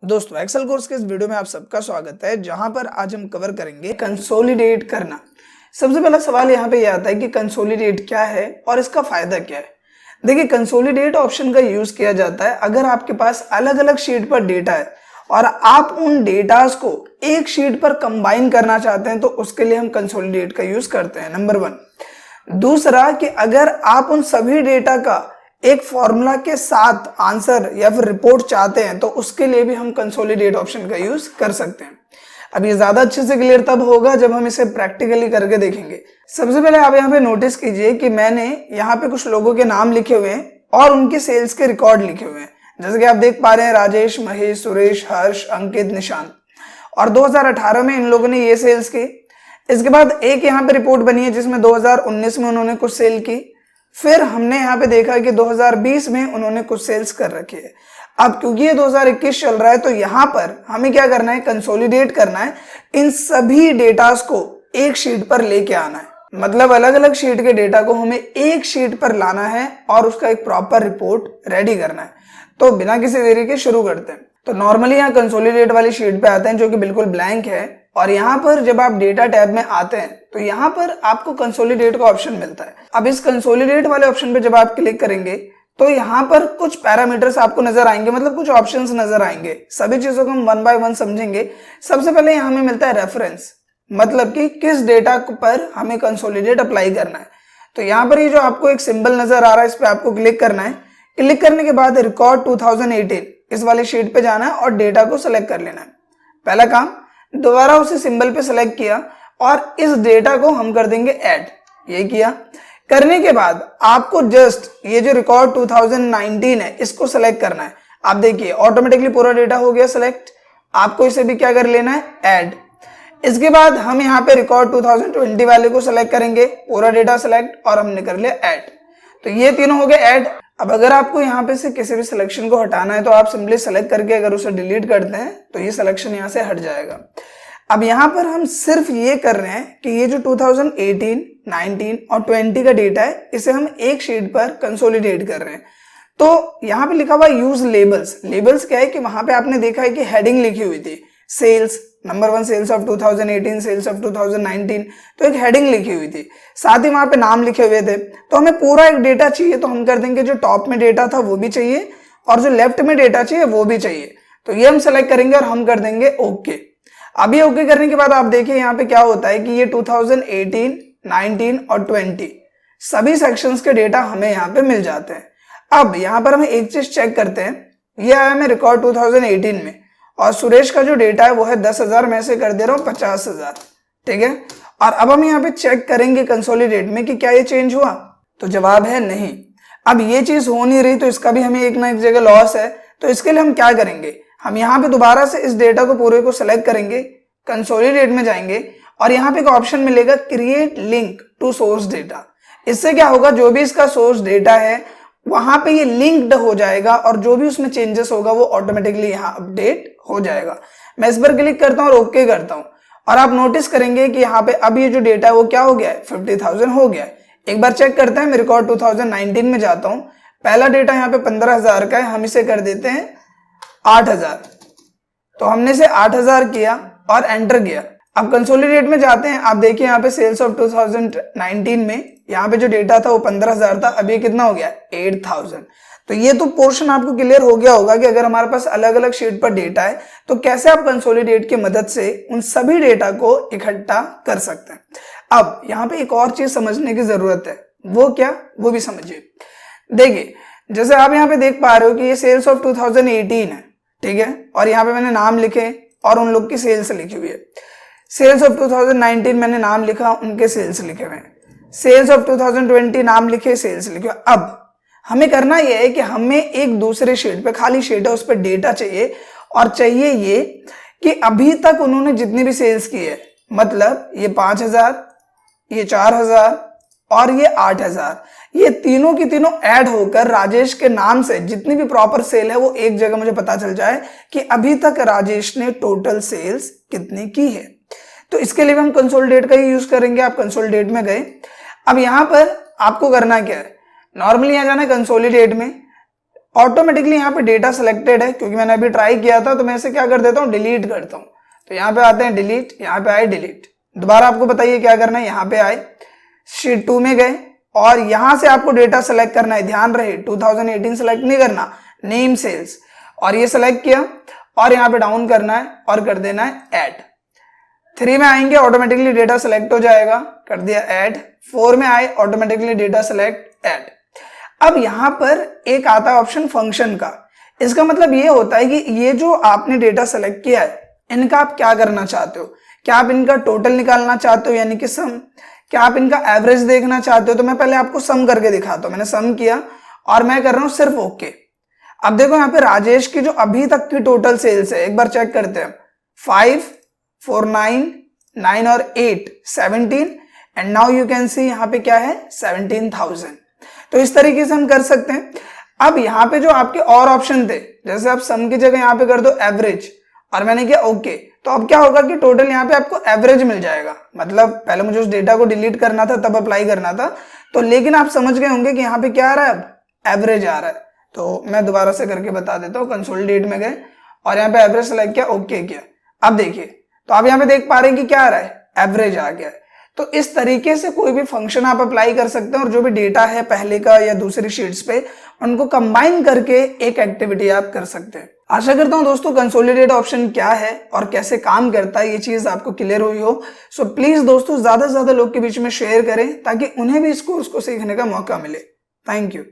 दोस्तों Excel course के इस वीडियो में आप सबका स्वागत है, जहां पर आज हम कवर करेंगे कंसोलिडेट करना। सबसे पहला सवाल यहां पे ये आता है कि कंसोलिडेट क्या है और इसका फायदा क्या है। देखिए, कंसोलिडेट ऑप्शन का यूज किया जाता है अगर आपके पास अलग अलग शीट पर डेटा है और आप उन डेटास को एक शीट पर कंबाइन करना चाहते हैं, तो उसके लिए हम कंसोलिडेट का यूज करते हैं, नंबर 1। दूसरा कि अगर आप उन सभी डेटा का एक फॉर्मूला के साथ आंसर या फिर रिपोर्ट चाहते हैं, तो उसके लिए भी हम कंसोलिडेट ऑप्शन का यूज कर सकते हैं। अब ये ज्यादा अच्छे से क्लियर तब होगा जब हम इसे प्रैक्टिकली करके देखेंगे। सबसे पहले आप यहाँ पे नोटिस कीजिए कि मैंने यहाँ पे कुछ लोगों के नाम लिखे हुए हैं और उनके सेल्स के रिकॉर्ड लिखे हुए हैं। जैसे कि आप देख पा रहे हैं, राजेश, महेश, सुरेश, हर्ष, अंकित, निशांत, और 2018 में इन लोगों ने ये सेल्स की। इसके बाद एक यहाँ पे रिपोर्ट बनी है जिसमें 2019 में उन्होंने कुछ सेल की। फिर हमने यहाँ पे देखा कि 2020 में उन्होंने कुछ सेल्स कर रखी है। अब क्योंकि ये 2021 चल रहा है, तो यहाँ पर हमें क्या करना है, कंसोलिडेट करना है। इन सभी डेटास को एक शीट पर लेके आना है, मतलब अलग अलग शीट के डेटा को हमें एक शीट पर लाना है और उसका एक प्रॉपर रिपोर्ट रेडी करना है। तो बिना किसी देरी के शुरू करते हैं। तो नॉर्मली यहाँ कंसोलिडेट वाली शीट पे आते हैं जो कि बिल्कुल ब्लैंक है, और यहाँ पर जब आप डेटा टैब में आते हैं तो यहाँ पर आपको कंसोलिडेट का ऑप्शन मिलता है। अब इस कंसोलिडेट वाले ऑप्शन पे जब आप क्लिक करेंगे तो यहाँ पर कुछ पैरामीटर्स आपको नजर आएंगे, मतलब कुछ ऑप्शंस नजर आएंगे। सभी चीजों को हम वन बाय वन समझेंगे। सबसे पहले यहाँ हमें मिलता है रेफरेंस, मतलब कि किस डेटा पर हमें कंसोलिडेट अप्लाई करना है। तो यहाँ पर ये जो आपको एक सिंबल नजर आ रहा है, इस पर आपको क्लिक करना है। क्लिक करने के बाद रिकॉर्ड 2018 इस वाली शीट पे जाना है और डेटा को सिलेक्ट कर लेना है। पहला काम, दोबारा उसी सिंबल पे सिलेक्ट किया और इस डेटा को हम कर देंगे ऐड। ये किया। करने के बाद आपको जस्ट ये जो रिकॉर्ड 2019 है इसको सिलेक्ट करना है। आप देखिए ऑटोमेटिकली पूरा डेटा हो गया सिलेक्ट। आपको इसे भी क्या कर लेना है, ऐड। इसके बाद हम यहाँ पे रिकॉर्ड 2020 वाले को सिलेक्ट करेंगे, पूरा डेटा सिलेक्ट, और हमने कर लिया ऐड। तो ये तीनों हो गए ऐड। अब अगर आपको यहाँ पे से किसी भी सिलेक्शन को हटाना है तो आप सिंपली सेलेक्ट करके अगर उसे डिलीट करते हैं तो ये सिलेक्शन यहाँ से हट जाएगा। अब यहाँ पर हम सिर्फ ये कर रहे हैं कि ये जो 2018, 19 और 20 का डेटा है इसे हम एक शीट पर कंसोलिडेट कर रहे हैं। तो यहाँ पे लिखा हुआ यूज लेबल्स। लेबल्स क्या है कि वहां पे आपने देखा है कि हेडिंग लिखी हुई थी, sales number 1, sales of 2018, sales of 2019, तो एक हेडिंग लिखी हुई थी, साथ ही वहां पे नाम लिखे हुए थे। तो हमें पूरा एक डेटा चाहिए, तो हम कर देंगे जो टॉप में डेटा था वो भी चाहिए और जो लेफ्ट में डेटा चाहिए वो भी चाहिए। तो ये हम सेलेक्ट करेंगे और हम कर देंगे ओके। अब ये ओके करने के बाद आप देखिए यहाँ पे क्या होता है कि ये 2018, 19 और 20 सभी सेक्शंस के डेटा हमें यहाँ पे मिल जाते हैं। अब यहाँ पर हम एक चीज चेक करते हैं। ये आया मैं रिकॉर्ड 2018 में, और सुरेश का जो डेटा है वो है 10,000, मैं से कर दे रहा हूँ 50,000, ठीक है। और अब हम यहाँ पे चेक करेंगे कंसोलिडेट में कि क्या ये चेंज हुआ, तो जवाब है नहीं। अब ये चीज हो नहीं रही, तो इसका भी हमें एक ना एक जगह लॉस है। तो इसके लिए हम क्या करेंगे, हम यहाँ पे दोबारा से इस डेटा को पूरे को सिलेक्ट करेंगे, कंसोलिडेट में जाएंगे और यहाँ पे एक ऑप्शन मिलेगा create link to source data. इससे क्या होगा, जो भी इसका सोर्स डेटा है वहां पे ये लिंक्ड हो जाएगा और जो भी उसमें चेंजेस होगा वो ऑटोमेटिकली यहाँ अपडेट हो जाएगा। मैं इस पर क्लिक करता हूँ और ओके करता हूँ, और आप नोटिस करेंगे कि यहाँ पे अब ये जो डेटा है वो क्या हो गया है, 50,000 हो गया है। एक बार चेक करते हैं, मैं रिकॉर्ड 2019 में जाता हूँ। पहला डेटा यहाँ पे 15,000 का है, हम इसे कर देते हैं 8,000। तो हमने इसे 8,000 किया और एंटर किया। अब कंसोलिडेट में जाते हैं, आप देखिए यहाँ पे सेल्स ऑफ 2019 में यहाँ पे जो डेटा था वो 15,000 था, अब ये कितना हो गया, 8,000। तो ये तो पोर्शन आपको क्लियर हो गया होगा कि अगर हमारे पास अलग अलग शीट पर डेटा है तो कैसे आप कंसोलिडेट की मदद से उन सभी डेटा को इकट्ठा कर सकते हैं। अब यहाँ पे एक और चीज समझने की जरूरत है, वो क्या, वो भी समझिए। देखिए, जैसे आप यहाँ पे देख पा रहे हो कि ये सेल्स ऑफ 2018 है, ठीक है, और यहाँ पे मैंने नाम लिखे और उन लोग की सेल्स लिखी हुई है। सेल्स ऑफ 2019 मैंने नाम लिखा, उनके सेल्स लिखे हुए हैं। सेल्स ऑफ 2020 नाम लिखे, सेल्स लिखे। अब हमें करना यह है कि हमें एक दूसरे शीट पे, खाली शीट है उस पर डेटा चाहिए, और चाहिए ये कि अभी तक उन्होंने जितनी भी सेल्स की है, मतलब ये 5,000, ये 4,000 और ये 8,000, ये तीनों की तीनों ऐड होकर राजेश के नाम से जितनी भी प्रॉपर सेल है वो एक जगह मुझे पता चल जाए कि अभी तक राजेश ने टोटल सेल्स कितनी की है। तो इसके लिए हम कंसोलिडेट का ही यूज करेंगे। आप कंसोलिडेट में गए, अब यहाँ पर आपको करना क्या है, नॉर्मली यहाँ जाना है कंसोलिडेट में, ऑटोमेटिकली यहाँ पे डेटा सिलेक्टेड है, क्योंकि मैंने अभी ट्राई किया था, तो मैं इसे क्या कर देता हूँ, डिलीट करता हूँ। तो यहाँ पे आते हैं डिलीट, यहाँ पे आए डिलीट। दोबारा आपको बताइए क्या करना है, यहाँ पे आए शीट 2 में गए और यहां से आपको डेटा सेलेक्ट करना है। ध्यान रहे 2018 सेलेक्ट नहीं करना, नेम सेल्स, और ये सेलेक्ट किया और यहाँ पे डाउन करना है और कर देना है ऐड। 3 में आएंगे ऑटोमेटिकली डेटा सेलेक्ट हो जाएगा, कर दिया ऐड। 4 में आए ऑटोमेटिकली डेटा सेलेक्ट ऐड। अब यहां पर एक आता है ऑप्शन फंक्शन का। इसका मतलब ये होता है कि ये जो आपने डेटा सेलेक्ट किया है इनका आप क्या करना चाहते हो, क्या आप इनका टोटल निकालना चाहते हो यानी कि सम, क्या आप इनका एवरेज देखना चाहते हो। तो मैं पहले आपको सम करके दिखाता हूं। मैंने सम किया और मैं कर रहा हूं सिर्फ ओके। अब देखो यहाँ पे राजेश की जो अभी तक की टोटल सेल्स है एक बार चेक करते हैं, 5, 4, 9 और 8 17 and now you can see यहाँ पे क्या है 17,000। तो इस तरीके से हम कर सकते हैं। अब यहाँ पे जो आपके और ऑप्शन थे, जैसे आप सम की जगह यहाँ पे कर दो एवरेज और मैंने किया ओके, तो अब क्या होगा कि टोटल यहाँ पे आपको एवरेज मिल जाएगा। मतलब पहले मुझे उस डेटा को डिलीट करना था तब अप्लाई करना था, तो लेकिन आप समझ गए होंगे कि यहाँ पे क्या आ रहा है, अब एवरेज आ रहा है। तो मैं दोबारा से करके बता देता हूँ। कंसोलिडेट में गए और यहाँ पे एवरेज सेलेक्ट किया, ओके किया। अब देखिए तो आप यहाँ पे देख पा रहे हैं कि क्या आ रहा है, एवरेज आ गया है। तो इस तरीके से कोई भी फंक्शन आप अप्लाई कर सकते हैं और जो भी डेटा है पहले का या दूसरी शीट्स पे उनको कंबाइन करके एक एक्टिविटी आप कर सकते हैं। आशा करता हूं दोस्तों कंसोलिडेट ऑप्शन क्या है और कैसे काम करता है ये चीज आपको क्लियर हुई हो। सो प्लीज दोस्तों ज्यादा से ज्यादा लोग के बीच में शेयर करें ताकि उन्हें भी इस कोर्स को सीखने का मौका मिले। Thank you.